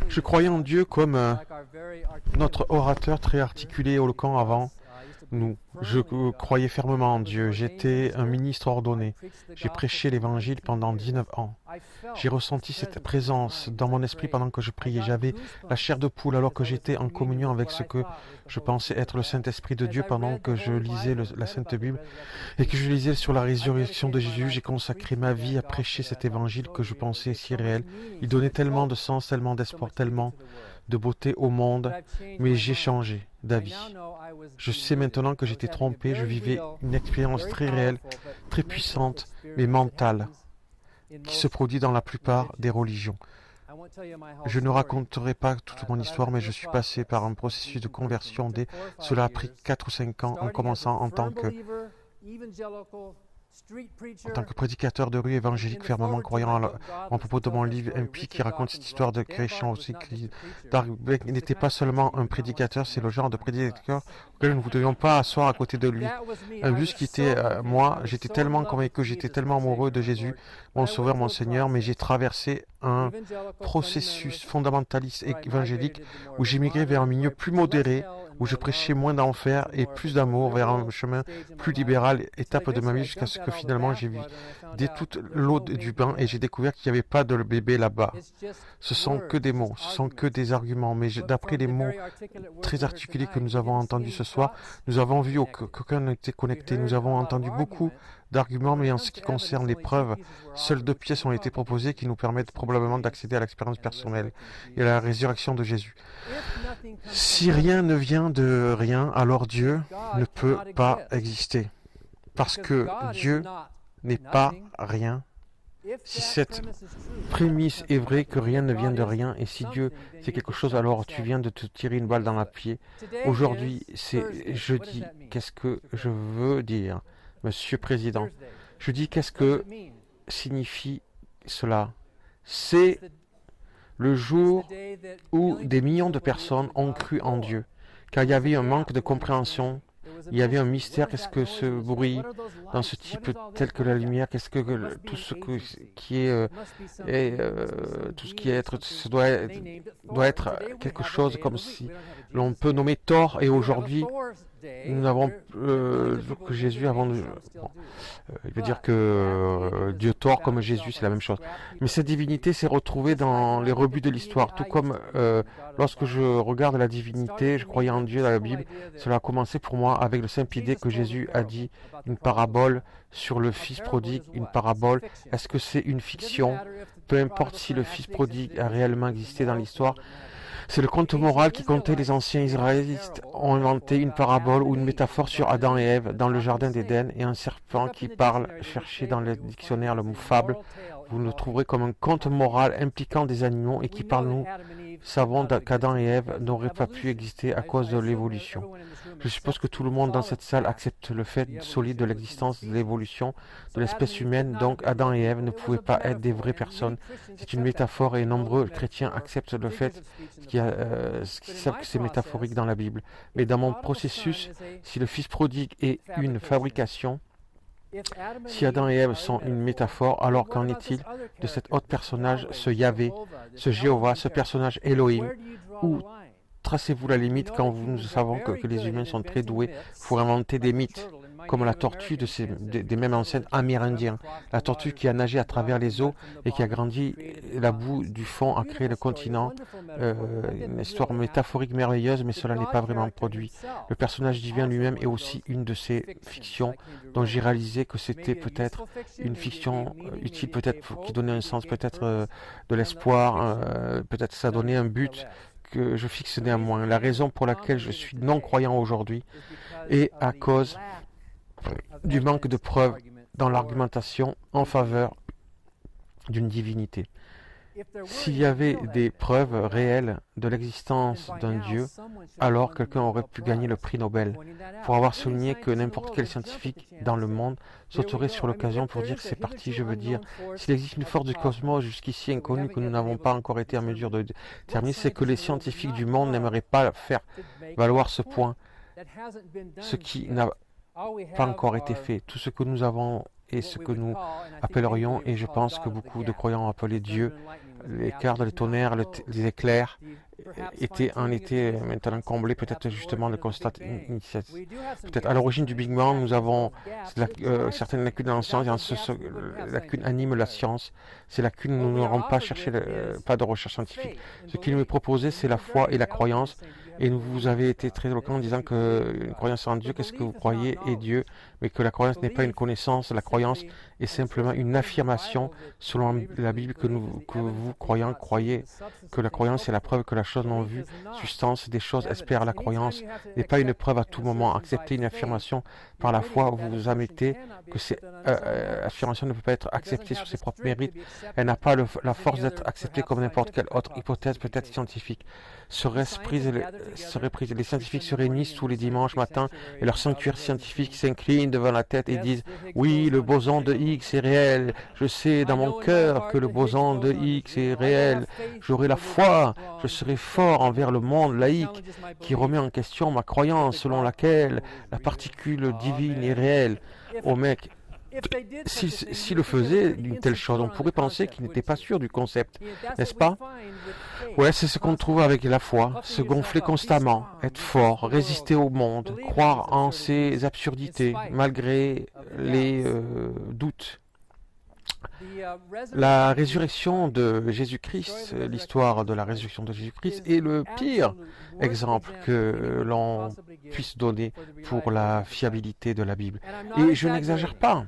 Je croyais en Dieu comme notre orateur très articulé et éloquent avant nous. Je croyais fermement en Dieu. J'étais un ministre ordonné. J'ai prêché l'Évangile pendant 19 ans. J'ai ressenti cette présence dans mon esprit pendant que je priais. J'avais la chair de poule alors que j'étais en communion avec ce que je pensais être le Saint-Esprit de Dieu pendant que je lisais la Sainte Bible et que je lisais sur la résurrection de Jésus. J'ai consacré ma vie à prêcher cet Évangile que je pensais si réel. Il donnait tellement de sens, tellement d'espoir, tellement de beauté au monde, mais j'ai changé d'avis. Je sais maintenant que j'étais trompé, je vivais une expérience très réelle, très puissante, mais mentale, qui se produit dans la plupart des religions. Je ne raconterai pas toute mon histoire, mais je suis passé par un processus de conversion dès cela a pris 4 ou 5 ans en commençant en tant que prédicateur de rue évangélique fermement croyant en propos de mon livre Impie qui raconte cette histoire de chrétien aussi. Darbeck n'était pas seulement un prédicateur, c'est le genre de prédicateur auquel nous ne devions pas asseoir à côté de lui. Un bus qui était moi, j'étais tellement convaincu, j'étais tellement amoureux de Jésus, mon sauveur, mon Seigneur, mais j'ai traversé un processus fondamentaliste et évangélique où j'ai migré vers un milieu plus modéré, où je prêchais moins d'enfer et plus d'amour vers un chemin plus libéral, étape de ma vie jusqu'à ce que finalement j'ai vidé toute l'eau du bain et j'ai découvert qu'il n'y avait pas de bébé là-bas. Ce sont que des mots, ce sont que des arguments, mais d'après les mots très articulés que nous avons entendus ce soir, nous avons vu qu'aucun n'était connecté, nous avons entendu beaucoup d'arguments, mais en ce qui concerne les preuves, seules 2 pièces ont été proposées qui nous permettent probablement d'accéder à l'expérience personnelle et à la résurrection de Jésus. Si rien ne vient de rien, alors Dieu ne peut pas exister. Parce que Dieu n'est pas rien. Si cette prémisse est vraie que rien ne vient de rien, et si Dieu c'est quelque chose, alors tu viens de te tirer une balle dans la pied. Aujourd'hui, c'est jeudi. Qu'est-ce que je veux dire, Monsieur Président? Je dis qu'est-ce que signifie cela? C'est le jour où des millions de personnes ont cru en Dieu, car il y avait un manque de compréhension. Il y avait un mystère. Qu'est-ce que ce bruit dans ce type tel que la lumière? Qu'est-ce que tout ce qui est, tout ce qui est être, doit être quelque chose comme si l'on peut nommer Thor. Et aujourd'hui, nous avons que Jésus avant de, il veut dire que Dieu Thor comme Jésus, c'est la même chose. Mais cette divinité s'est retrouvée dans les rebuts de l'histoire, tout comme lorsque je regarde la divinité, je croyais en Dieu dans la Bible. Cela a commencé pour moi avec le simple idée que Jésus a dit une parabole sur le fils prodigue. Une parabole, est-ce que c'est une fiction? Peu importe si le fils prodigue a réellement existé dans l'histoire. C'est le conte moral qui comptait. Les anciens Israélites ont inventé une parabole ou une métaphore sur Adam et Ève dans le jardin d'Éden et un serpent qui parle. Cherchez dans le dictionnaire le mot fable. Vous le trouverez comme un conte moral impliquant des animaux et qui parle. Nous savons qu'Adam et Ève n'auraient pas pu exister à cause de l'évolution. Je suppose que tout le monde dans cette salle accepte le fait solide de l'existence de l'évolution de l'espèce humaine. Donc Adam et Ève ne pouvaient pas être des vraies personnes. C'est une métaphore et nombreux chrétiens acceptent le fait qu'ils savent que c'est métaphorique dans la Bible. Mais dans mon processus, si le fils prodigue est une fabrication, si Adam et Ève sont une métaphore, alors qu'en est-il de cet autre personnage, ce Yahvé, ce Jéhovah, ce personnage Elohim? Où tracez-vous la limite quand nous savons que les humains sont très doués pour inventer des mythes, comme la tortue des mêmes ancêtres amérindiens, la tortue qui a nagé à travers les eaux et qui a grandi la boue du fond, a créé le continent, une histoire métaphorique merveilleuse, mais cela n'est pas vraiment produit. Le personnage divin lui-même est aussi une de ces fictions dont j'ai réalisé que c'était peut-être une fiction utile, peut-être qui donnait un sens, peut-être de l'espoir, peut-être ça donnait un but que je fixe néanmoins. La raison pour laquelle je suis non-croyant aujourd'hui est à cause du manque de preuves dans l'argumentation en faveur d'une divinité. S'il y avait des preuves réelles de l'existence d'un Dieu, alors quelqu'un aurait pu gagner le prix Nobel pour avoir souligné que n'importe quel scientifique dans le monde sauterait sur l'occasion pour dire c'est parti. Je veux dire, s'il existe une force du cosmos jusqu'ici inconnue que nous n'avons pas encore été en mesure de déterminer, c'est que les scientifiques du monde n'aimeraient pas faire valoir ce point, ce qui n'a pas encore été fait. Tout ce que nous avons et ce que nous appellerions, et je pense que beaucoup de croyants ont appelé Dieu les éclairs, les tonnerres, les éclairs en étaient maintenant comblés, peut-être justement le constat initiatique. Peut-être à l'origine du Big Bang, nous avons certaines lacunes dans la science, et ces lacunes animent la science. Ces lacunes, nous n'aurons pas cherché, pas de recherche scientifique. Ce qu'il me proposait, c'est la foi et la croyance. Et vous avez été très éloquent en disant qu'une croyance en Dieu, qu'est-ce que vous croyez est Dieu, mais que la croyance n'est pas une connaissance, la croyance est simplement une affirmation selon la Bible que vous, croyants, croyez, que la croyance est la preuve que la chose non vue, substance des choses, espère. La croyance n'est pas une preuve à tout moment. Accepter une affirmation par la foi, vous admettez que cette affirmation ne peut pas être acceptée sur ses propres mérites. Elle n'a pas la force d'être acceptée comme n'importe quelle autre hypothèse, peut-être scientifique. Les scientifiques se réunissent tous les dimanches matins et leur sanctuaire scientifique s'incline devant la tête et disent « Oui, le boson de Higgs est réel. Je sais dans mon cœur que le boson de Higgs est réel. J'aurai la foi. Je serai fort envers le monde laïque qui remet en question ma croyance selon laquelle la particule divine est réelle. » Oh mec, s'il le faisait d'une telle chose, on pourrait penser qu'il n'était pas sûr du concept, n'est-ce pas? Ouais, c'est ce qu'on trouve avec la foi, se gonfler constamment, être fort, résister au monde, croire en ses absurdités, malgré les doutes. La résurrection de Jésus-Christ, l'histoire de la résurrection de Jésus-Christ est le pire exemple que l'on puisse donner pour la fiabilité de la Bible. Et je n'exagère pas.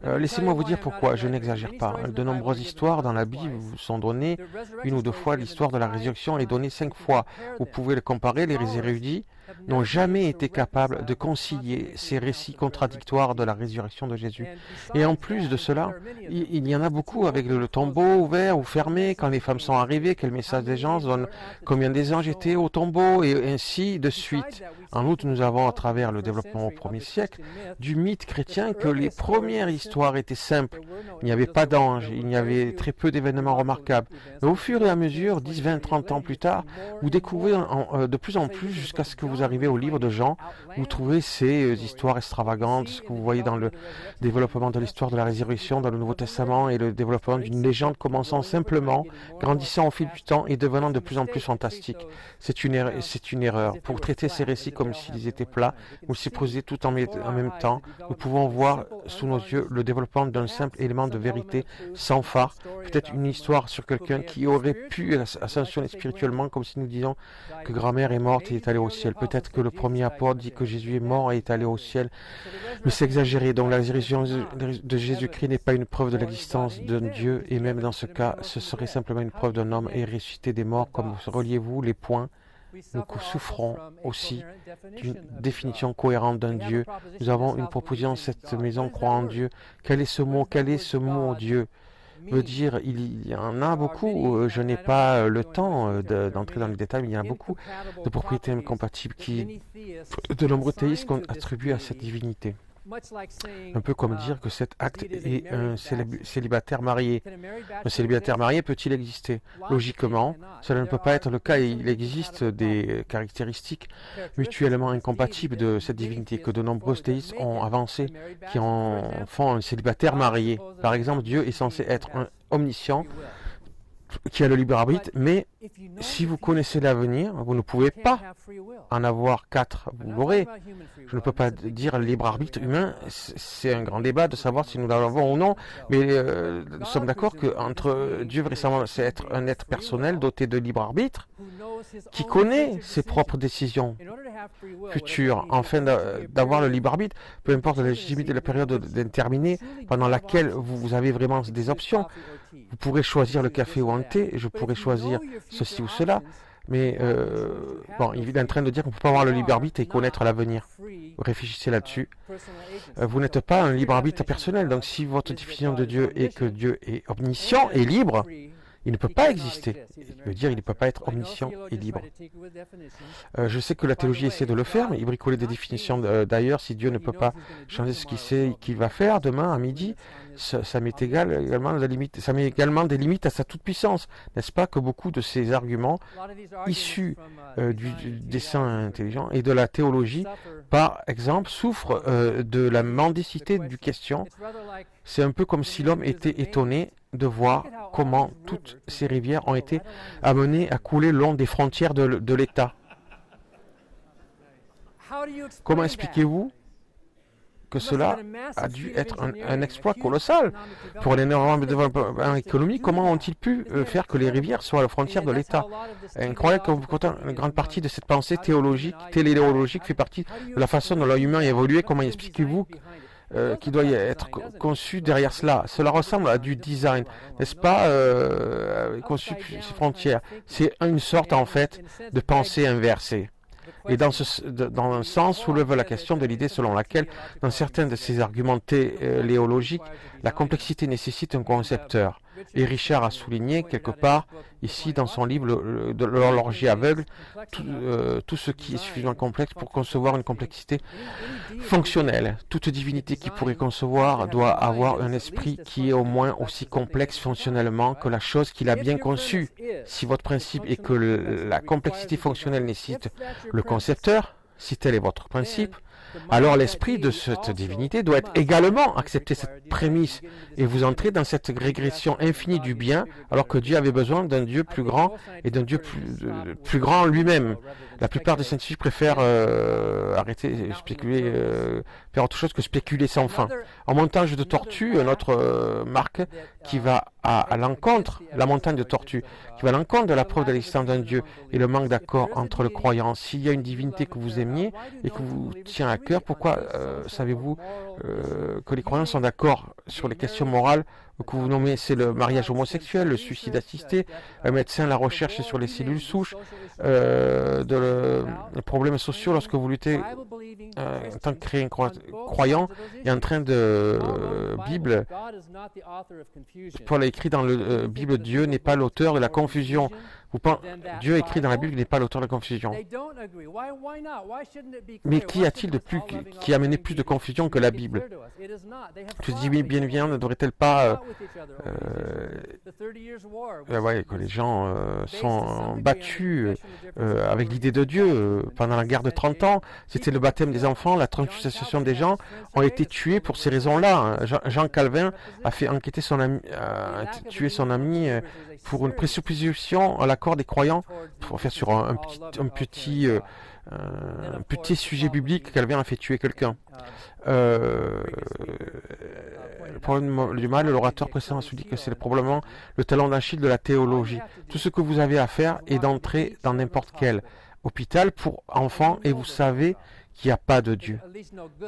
Laissez-moi vous dire pourquoi je n'exagère pas. De nombreuses histoires dans la Bible vous sont données, une ou deux fois. L'histoire de la résurrection est donnée 5 fois. Vous pouvez le comparer. Les érudits n'ont jamais été capables de concilier ces récits contradictoires de la résurrection de Jésus. Et en plus de cela, il y en a beaucoup avec le tombeau ouvert ou fermé, quand les femmes sont arrivées, quel message des gens donnent, combien des anges étaient au tombeau, et ainsi de suite. En outre, nous avons, à travers le développement au 1er siècle, du mythe chrétien que les premières histoires étaient simples. Il n'y avait pas d'anges, il y avait très peu d'événements remarquables. Mais au fur et à mesure, 10, 20, 30 ans plus tard, vous découvrez de plus en plus jusqu'à ce que vous arrivez au livre de Jean, vous trouvez ces histoires extravagantes, ce que vous voyez dans le développement de l'histoire de la résurrection dans le Nouveau Testament et le développement d'une légende commençant simplement, grandissant au fil du temps et devenant de plus en plus fantastique. C'est une erreur. Pour traiter ces récits comme s'ils étaient plats ou s'y poser tout en même temps, nous pouvons voir sous nos yeux le développement d'un simple élément de vérité sans phare, peut-être une histoire sur quelqu'un qui aurait pu ascensionner spirituellement, comme si nous disions que grand-mère est morte et est allée au ciel. Peut-être que le premier apôtre dit que Jésus est mort et est allé au ciel, mais c'est exagéré. Donc la résurrection de Jésus-Christ n'est pas une preuve de l'existence d'un Dieu, et même dans ce cas, ce serait simplement une preuve d'un homme et ressuscité des morts. Comme reliez-vous les points? Nous souffrons aussi d'une définition cohérente d'un Dieu. Nous avons une proposition, cette maison croit en Dieu. Quel est ce mot? Quel est ce mot Dieu? Veut dire, il y en a beaucoup, je n'ai pas le temps d'entrer dans les détails, mais il y en a beaucoup de propriétés incompatibles qui, de nombreux théistes attribuent à cette divinité. Un peu comme dire que cet acte est un célibataire marié. Un célibataire marié peut-il exister? Logiquement, cela ne peut pas être le cas et il existe des caractéristiques mutuellement incompatibles de cette divinité que de nombreux théistes ont avancé, qui en font un célibataire marié. Par exemple, Dieu est censé être un omniscient, qui a le libre arbitre, mais si vous connaissez l'avenir, vous ne pouvez pas en avoir 4, vous l'aurez. Je ne peux pas dire libre arbitre humain, c'est un grand débat de savoir si nous l'avons ou non, mais nous sommes d'accord qu'entre Dieu, vraisemblablement, c'est être un être personnel doté de libre arbitre, qui connaît ses propres décisions futures, afin d'avoir le libre arbitre, peu importe la légitimité de la période déterminée pendant laquelle vous avez vraiment des options. Vous pourrez choisir le café ou un thé, je pourrais choisir ceci ou cela, mais bon, il est en train de dire qu'on ne peut pas avoir le libre arbitre et connaître l'avenir. Réfléchissez là-dessus. Vous n'êtes pas un libre arbitre personnel, donc si votre définition de Dieu est que Dieu est omniscient et libre, il ne peut pas exister. Il veut dire qu'il ne peut pas être omniscient et libre. Je sais que la théologie essaie de le faire, mais il bricolait des définitions d'ailleurs. Si Dieu ne peut pas changer ce qu'il sait qu'il va faire demain à midi, ça met également des limites à sa toute-puissance. N'est-ce pas que beaucoup de ces arguments issus du dessein intelligent et de la théologie, par exemple, souffrent de la mendicité du question. C'est un peu comme si l'homme était étonné de voir comment toutes ces rivières ont été amenées à couler le long des frontières de l'État. Comment expliquez-vous que cela a dû être un exploit colossal pour l'énorme développement économique? Comment ont-ils pu faire que les rivières soient à la frontière de l'État? Incroyable que une grande partie de cette pensée téléologique fait partie de la façon dont l'humain a évolué. Comment expliquez-vous qui doit être conçu derrière cela? Cela ressemble à du design, n'est-ce pas, conçu ces frontières. C'est une sorte, en fait, de pensée inversée. Et dans un sens, soulève la question de l'idée selon laquelle, dans certains de ces arguments téléologiques, la complexité nécessite un concepteur. Et Richard a souligné quelque part, ici dans son livre de l'horloger aveugle, tout ce qui est suffisamment complexe pour concevoir une complexité fonctionnelle. Toute divinité qui pourrait concevoir doit avoir un esprit qui est au moins aussi complexe fonctionnellement que la chose qu'il a bien conçue. Si votre principe est que la complexité fonctionnelle nécessite le concepteur, si tel est votre principe, alors l'esprit de cette divinité doit également accepter cette prémisse et vous entrez dans cette régression infinie du bien alors que Dieu avait besoin d'un Dieu plus grand et d'un Dieu plus grand lui-même. La plupart des scientifiques préfèrent arrêter de spéculer, faire autre chose que spéculer sans fin. En montage de tortue, une autre marque qui va à l'encontre, la montagne de tortue, qui va à l'encontre de la preuve de l'existence d'un Dieu et le manque d'accord entre le croyant. S'il y a une divinité que vous aimiez et que vous tient à cœur, pourquoi savez-vous que les croyants sont d'accord sur les questions morales que vous nommez, c'est le mariage homosexuel, le suicide assisté, un médecin, la recherche sur les cellules souches, les problèmes sociaux lorsque vous luttez en tant que chrétien croyant et en train de Bible. Paul a écrit dans le Bible, Dieu n'est pas l'auteur de la confusion. Dieu écrit dans la Bible n'est pas l'auteur de la confusion. Mais qu'y a-t-il de plus qui a amené plus de confusion que la Bible? Tu te dis, bien ne devrait-elle pas que les gens sont battus avec l'idée de Dieu pendant la guerre de 30 ans? C'était le baptême des enfants, la transubstantiation des gens ont été tués pour ces raisons-là. Jean Calvin a fait enquêter son ami, tuer son ami pour une présupposition à l'accord des croyants, pour faire sur un petit sujet biblique. Calvin a fait tuer quelqu'un. Le problème du mal, l'orateur précédent a souligné que c'est probablement le talon d'Achille de la théologie. Tout ce que vous avez à faire est d'entrer dans n'importe quel hôpital pour enfants et vous savez qu'il n'y a pas de Dieu,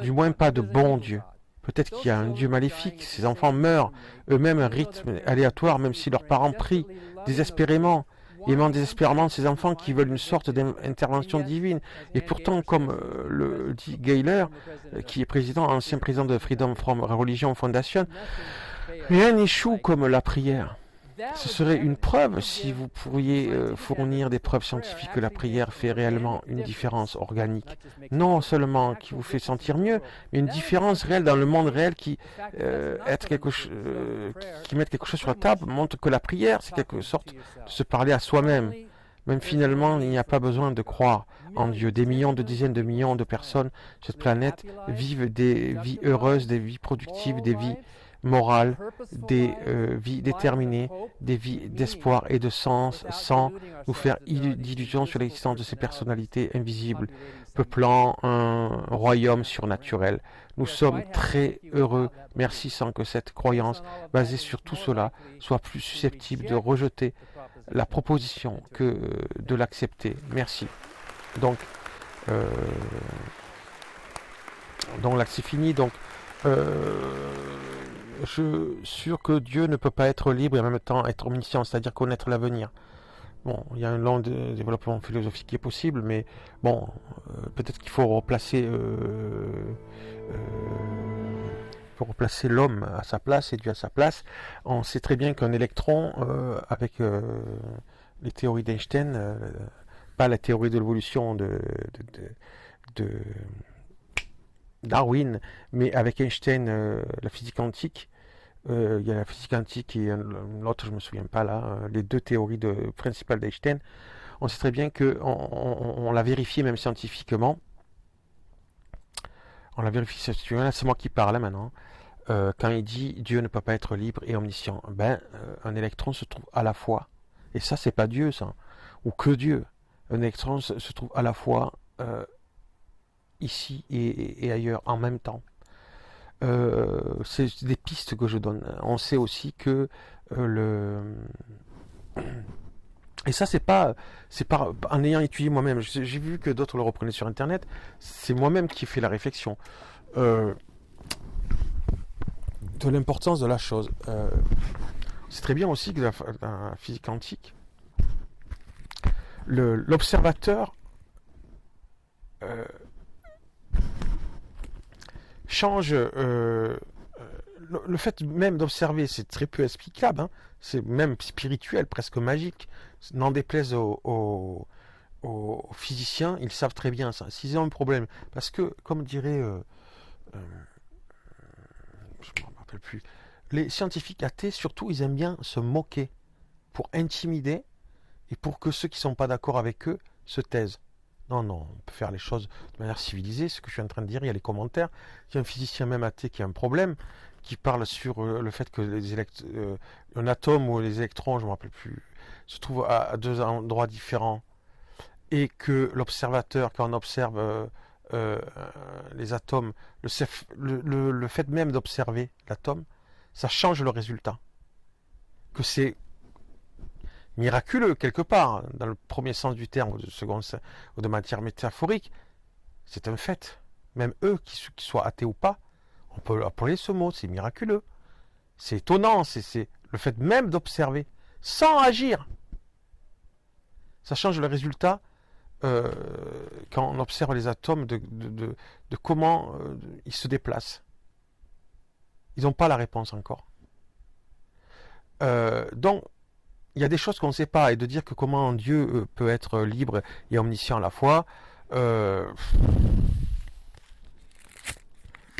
du moins pas de bon Dieu. Peut-être qu'il y a un Dieu maléfique, ces enfants meurent eux-mêmes à un rythme aléatoire, même si leurs parents prient désespérément, aimant désespérément ces enfants qui veulent une sorte d'intervention divine. Et pourtant, comme le dit Gayler, qui est ancien président de Freedom from Religion Foundation, rien n'échoue comme la prière. Ce serait une preuve si vous pourriez fournir des preuves scientifiques que la prière fait réellement une différence organique. Non seulement qui vous fait sentir mieux, mais une différence réelle dans le monde réel qui met quelque chose sur la table montre que la prière, c'est quelque sorte de se parler à soi-même. Même finalement, il n'y a pas besoin de croire en Dieu. Des millions, de dizaines de millions de personnes sur cette planète vivent des vies heureuses, des vies productives, des vies morales, des vies déterminées, des vies d'espoir et de sens, sans nous faire d'illusions sur l'existence de ces personnalités invisibles, peuplant un royaume surnaturel. Nous sommes très heureux, merci, sans que cette croyance, basée sur tout cela, soit plus susceptible de rejeter la proposition que de l'accepter. Merci. Donc là, c'est fini. Donc, je suis sûr que Dieu ne peut pas être libre et en même temps être omniscient, c'est-à-dire connaître l'avenir. Bon, il y a un long développement philosophique qui est possible, mais bon, peut-être qu'il faut replacer l'homme à sa place et Dieu à sa place. On sait très bien qu'un électron, avec les théories d'Einstein, pas la théorie de l'évolution de Darwin, mais avec Einstein, la physique quantique, il y a la physique quantique et l'autre, je ne me souviens pas là, les deux théories principales d'Einstein, on sait très bien qu'on l'a vérifié même scientifiquement. On l'a vérifié scientifiquement, là c'est moi qui parle maintenant. quand il dit Dieu ne peut pas être libre et omniscient. Un électron se trouve à la fois, et ça c'est pas Dieu ça, ou que Dieu. Un électron se trouve à la fois ici et ailleurs en même temps. C'est des pistes que je donne. On sait aussi que le et ça c'est pas en ayant étudié moi-même. J'ai vu que d'autres le reprenaient sur internet. C'est moi-même qui ai fait la réflexion de l'importance de la chose. C'est très bien aussi que la physique quantique, l'observateur euh, change. Le fait même d'observer, c'est très peu explicable. Hein. C'est même spirituel, presque magique. N'en déplaise aux physiciens, ils savent très bien ça. S'ils ont un problème, parce que, comme dirait, je ne me rappelle plus, les scientifiques athées, surtout, ils aiment bien se moquer pour intimider et pour que ceux qui ne sont pas d'accord avec eux se taisent. Non, non, on peut faire les choses de manière civilisée. Ce que je suis en train de dire, il y a les commentaires. Il y a un physicien même athée qui a un problème, qui parle sur le fait que un atome ou les électrons, je ne me rappelle plus, se trouvent à deux endroits différents et que l'observateur, quand on observe euh, les atomes, le fait même d'observer l'atome, ça change le résultat. Que c'est miraculeux quelque part, dans le premier sens du terme, ou de second ou de matière métaphorique, c'est un fait. Même eux, qu'ils soient athées ou pas, on peut appeler ce mot, c'est miraculeux. C'est étonnant, c'est le fait même d'observer, sans agir. Ça change le résultat quand on observe les atomes de comment ils se déplacent. Ils n'ont pas la réponse encore. Donc, il y a des choses qu'on ne sait pas, et de dire que comment Dieu peut être libre et omniscient à la fois, il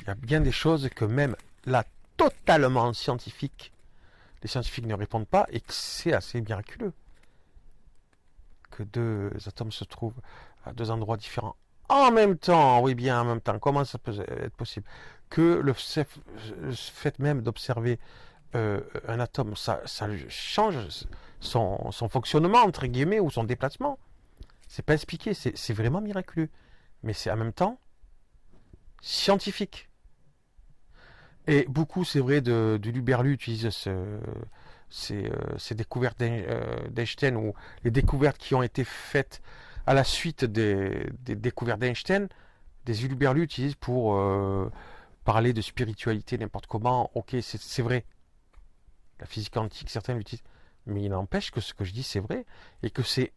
y a bien des choses que même là, totalement scientifiques, les scientifiques ne répondent pas, et que c'est assez miraculeux que deux atomes se trouvent à deux endroits différents. En même temps, oui bien en même temps, comment ça peut être possible? Que le fait même d'observer un atome, ça change son fonctionnement, entre guillemets, ou son déplacement. C'est pas expliqué, c'est vraiment miraculeux. Mais c'est en même temps scientifique. Et beaucoup, c'est vrai, de Luberlu utilisent ces découvertes d'Einstein, ou les découvertes qui ont été faites à la suite des découvertes d'Einstein, des Luberlu utilisent pour parler de spiritualité n'importe comment. Ok, c'est vrai. La physique quantique, certains l'utilisent. Mais il n'empêche que ce que je dis, c'est vrai. Et que c'est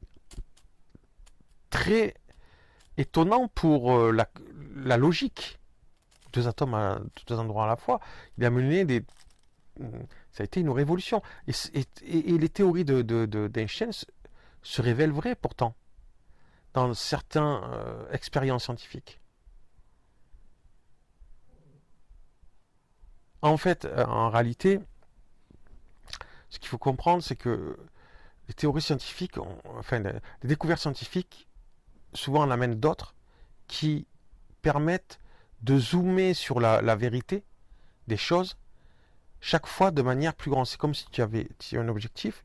très étonnant pour la logique. Deux atomes à deux endroits à la fois. Il a mené des... Ça a été une révolution. Et les théories d'Einstein se révèlent vraies pourtant dans certaines expériences scientifiques. En fait, en réalité, ce qu'il faut comprendre, c'est que les théories scientifiques, enfin les découvertes scientifiques, souvent en amènent d'autres qui permettent de zoomer sur la vérité des choses chaque fois de manière plus grande. C'est comme si tu avais un objectif,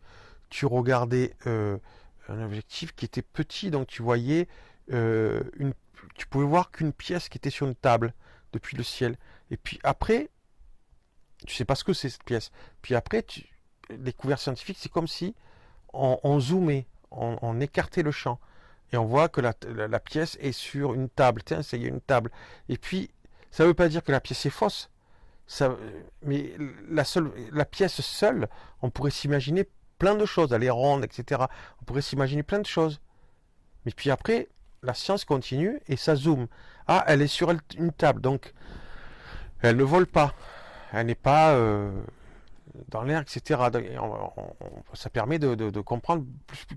tu regardais un objectif qui était petit, donc tu voyais tu pouvais voir qu'une pièce qui était sur une table depuis le ciel. Et puis après, tu sais pas ce que c'est cette pièce. Puis après, découverte scientifique, c'est comme si on zoomait, on écartait le champ. Et on voit que la pièce est sur une table. Tiens, il y a une table. Et puis, ça ne veut pas dire que la pièce est fausse. Mais la pièce seule, on pourrait s'imaginer plein de choses. Elle est ronde, etc. On pourrait s'imaginer plein de choses. Mais puis après, la science continue et ça zoome. Ah, elle est sur une table, donc elle ne vole pas. Elle n'est pas dans l'air, etc. Ça permet de comprendre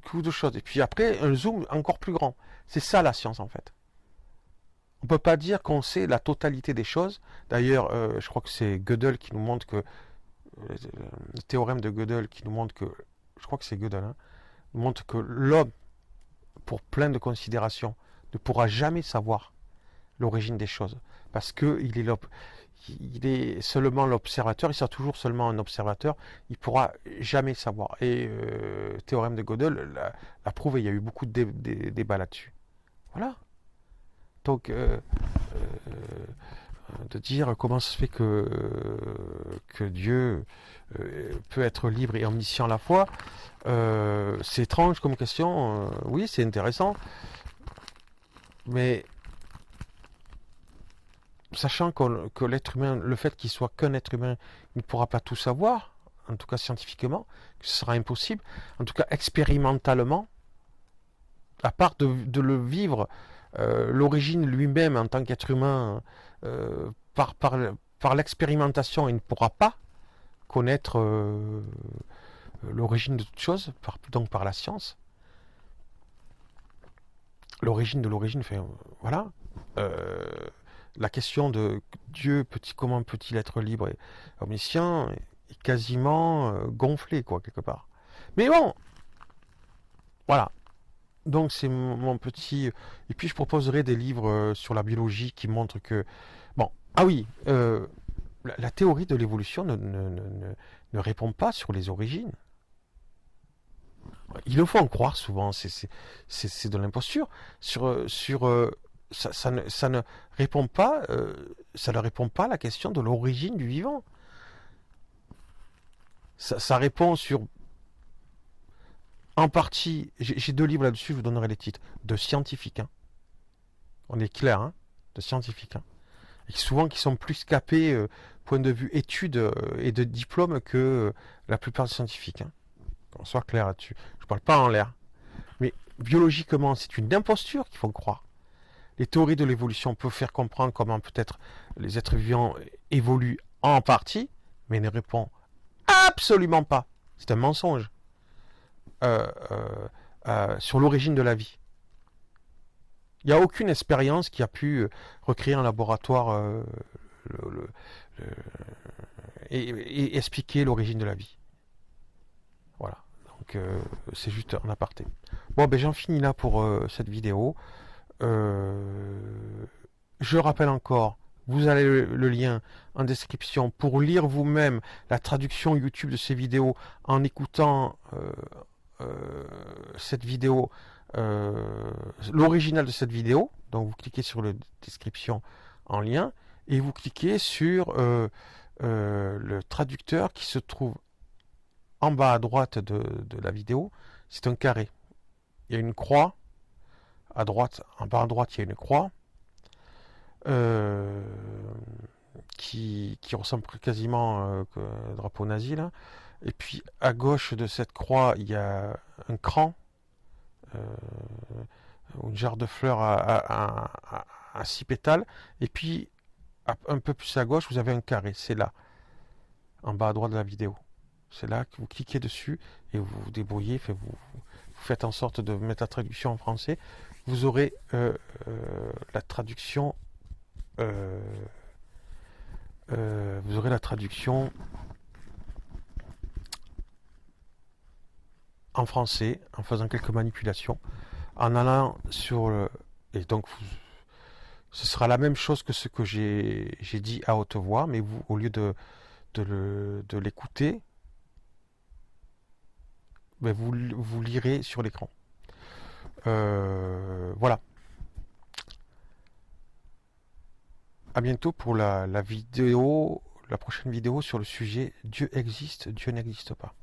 plus de choses. Et puis après, un zoom encore plus grand. C'est ça la science en fait. On ne peut pas dire qu'on sait la totalité des choses. D'ailleurs, je crois que c'est Gödel qui nous montre que le théorème de Gödel qui nous montre que, je crois que c'est Gödel, hein, nous montre que l'homme, pour plein de considérations, ne pourra jamais savoir l'origine des choses, parce que il est seulement l'observateur, il sera toujours seulement un observateur, il pourra jamais savoir. Et théorème de Gödel l'a prouvé, il y a eu beaucoup de débats là-dessus. Voilà. Donc, de dire comment ça se fait que Dieu peut être libre et omniscient à la fois, c'est étrange comme question, oui, c'est intéressant, mais sachant que l'être humain, le fait qu'il soit qu'un être humain, il ne pourra pas tout savoir, en tout cas scientifiquement, que ce sera impossible, en tout cas expérimentalement, à part de le vivre, l'origine lui-même en tant qu'être humain, par l'expérimentation, il ne pourra pas connaître l'origine de toute chose, donc par la science. L'origine de l'origine, enfin, voilà. La question de Dieu, comment peut-il être libre et omniscient, est quasiment gonflée, quoi, quelque part. Mais bon, voilà. Donc c'est mon petit... Et puis je proposerai des livres sur la biologie qui montrent que... Bon, ah oui, la théorie de l'évolution ne répond pas sur les origines. Ils le font croire souvent, c'est de l'imposture. Ça ne répond pas, ça ne répond pas à la question de l'origine du vivant. Ça répond sur, en partie, j'ai 2 livres là-dessus, je vous donnerai les titres, de scientifiques. Hein. On est clair, hein, de scientifiques. Hein. Et souvent qui sont plus capés, point de vue études et de diplômes que la plupart des scientifiques. Hein. Qu'on soit clair là-dessus. Je ne parle pas en l'air. Mais biologiquement, c'est une imposture qu'il faut croire. Les théories de l'évolution peuvent faire comprendre comment peut-être les êtres vivants évoluent en partie, mais ne répond absolument pas. C'est un mensonge sur l'origine de la vie. Il n'y a aucune expérience qui a pu recréer un laboratoire et expliquer l'origine de la vie. Voilà. Donc c'est juste un aparté. Bon, ben j'en finis là pour cette vidéo. Je rappelle encore, vous avez le lien en description pour lire vous-même la traduction YouTube de ces vidéos en écoutant cette vidéo, l'original de cette vidéo. Donc vous cliquez sur la description en lien et vous cliquez sur le traducteur qui se trouve en bas à droite de la vidéo. C'est un carré. Il y a une croix. À droite, en bas à droite, il y a une croix qui ressemble quasiment au drapeau nazi là. Et puis à gauche de cette croix, il y a un cran, une jarre de fleurs à 6 pétales. Et puis un peu plus à gauche, vous avez un carré. C'est là, en bas à droite de la vidéo. C'est là que vous cliquez dessus et vous vous débrouillez. Vous faites en sorte de mettre la traduction en français. Vous aurez la traduction. Vous aurez la traduction en français en faisant quelques manipulations, en allant sur le... Et donc ce sera la même chose que ce que j'ai dit à haute voix, mais vous, au lieu de l'écouter, ben vous lirez sur l'écran. Voilà. À bientôt pour la prochaine vidéo sur le sujet Dieu existe, Dieu n'existe pas.